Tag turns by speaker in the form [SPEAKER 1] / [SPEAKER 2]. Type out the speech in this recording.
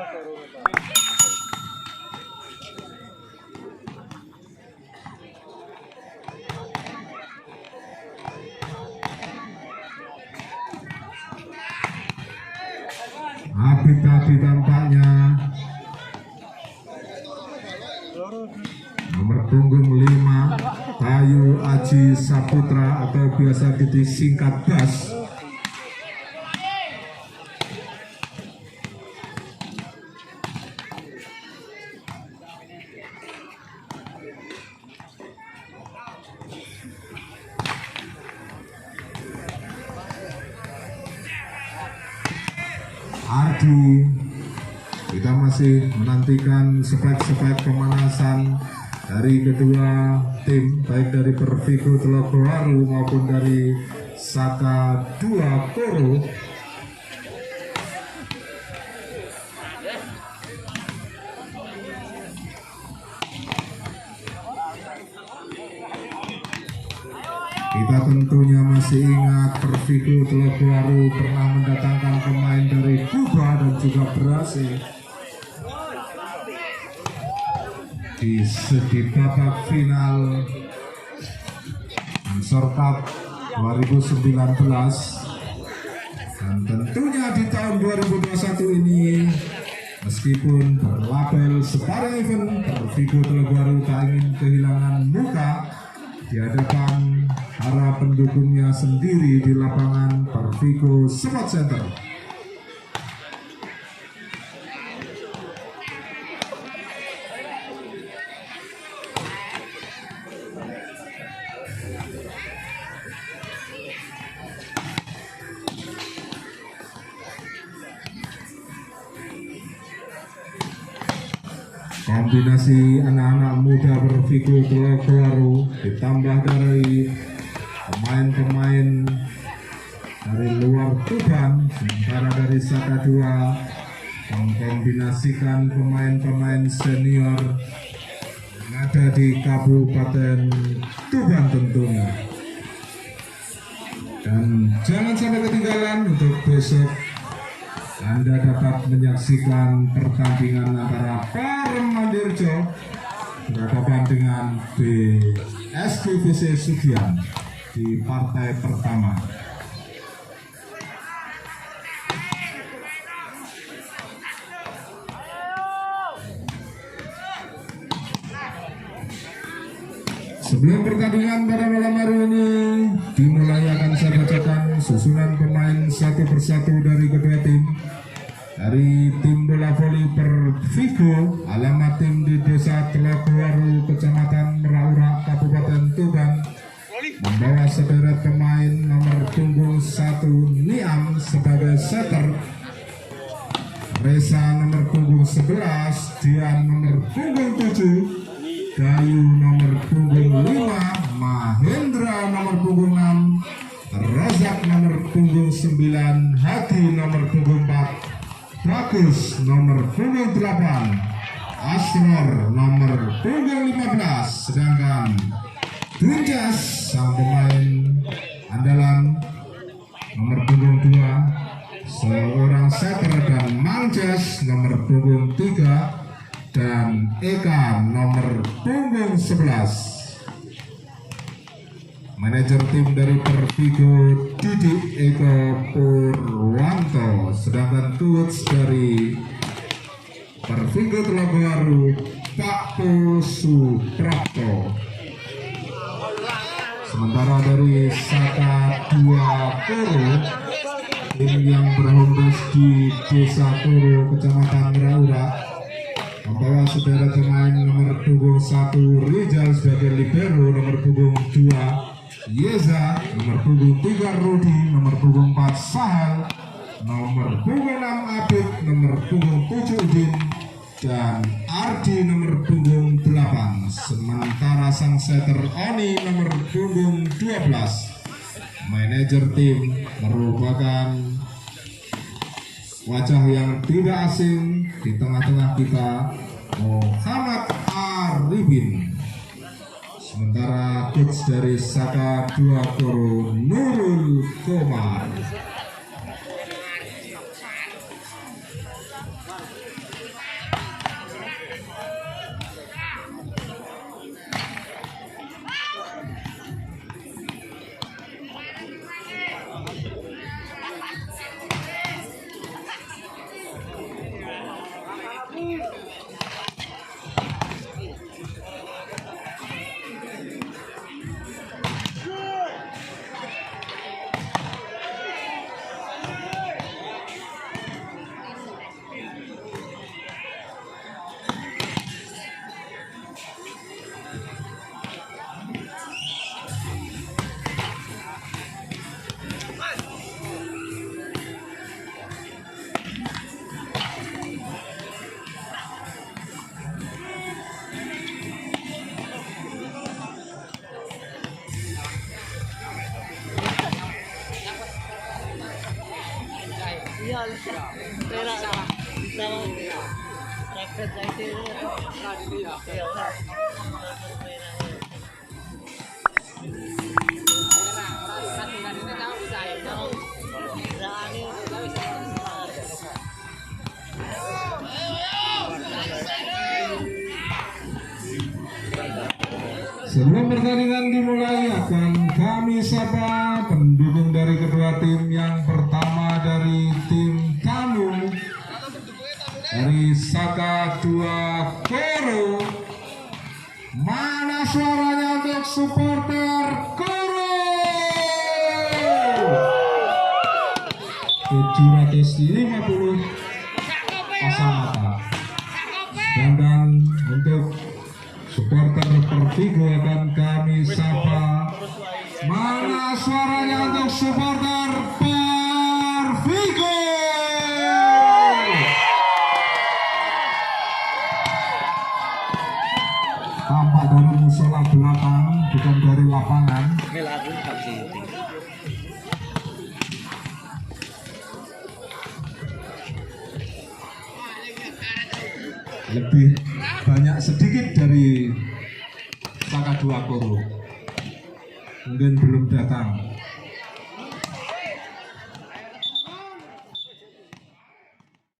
[SPEAKER 1] Api tampaknya nomor punggung 5 Bayu Aji Saputra atau biasa disingkat Bas. Ardi, kita masih menantikan spek-spek pemanasan dari kedua tim, baik dari Pervigo Telogowaru maupun dari Saka 2 Koro. Kita tentunya masih ingat Pervigo Telogowaru pernah mendatangkan pemain dari Kuba dan juga berhasil di babak final Ansor Cup 2019, dan tentunya di tahun 2021 ini meskipun berlabel sparring event, Pervigo Telogowaru tak ingin kehilangan muka di hadapan para pendukungnya sendiri di lapangan Pervigo Sport Center. Kombinasi anak-anak muda Pervigo Telogowaru ditambah dari pemain-pemain dari luar Tuban, sementara dari Saka 2 mengkombinasikan pemain-pemain senior yang ada di Kabupaten Tuban tentunya. Dan jangan sampai ketinggalan untuk besok Anda dapat menyaksikan pertandingan antara Parmandirjo berhadapan dengan BSDVC Sugian di partai pertama. Sebelum pertandingan pada malam hari ini dimulai, akan saya bacakan susunan pemain satu persatu dari kedua tim. Dari tim bola voli Pervigo, alamat tim di Desa Telogowaru, Kecamatan Meraura, Kabupaten Tuban, membawa sederet pemain. Nomor punggung 1 Niam sebagai setter, Reza nomor punggung 11, Dian nomor punggung 7, Dayu nomor punggung 5, Mahendra nomor punggung 6, Razak nomor punggung 9, Hadi nomor punggung 4, Bagus nomor punggung 8, Asror nomor punggung 15, sedangkan Dunjas sang pemain andalan nomor punggung 2, seorang setter, dan Mangjas nomor punggung 3, dan Eka nomor punggung 11. Manajer tim dari Pervigo Didik Eko Purwanto, sedangkan coach dari Pervigo Telogowaru Pak Suprapto. Sementara dari Saka 2 Koro, tim yang berhomes di Desa Koro, Kecamatan Meraura, membawa sederet pemain. Nomor punggung 1 Rizal sebagai libero, nomor punggung 2 Yeza, nomor punggung 3 Rudi, nomor punggung 4 Sahal, nomor punggung 6 Abid, nomor punggung 7 Udin, dan Ardi nomor punggung 8. Sementara sang setter Oni nomor punggung 12. Manajer tim merupakan wajah yang tidak asing di tengah-tengah kita, Muhammad Arifin. Sementara coach dari Saka 2 Koro Nurul Komar. Sebelum pertandingan dimulai akan kami sapa pendukung dari kedua tim. Yang pertama dari tim tamu dari Saka 2 Koro. Mana suaranya untuk supporter Koro? 750 kacamata. Dan untuk supporter Pervigo akan kami sapa. Mana suaranya untuk supporter Pervigo? Tampak dari musola belakang, bukan dari lapangan. Lebih banyak sedikit dari Saka 2 Koro, mungkin belum datang.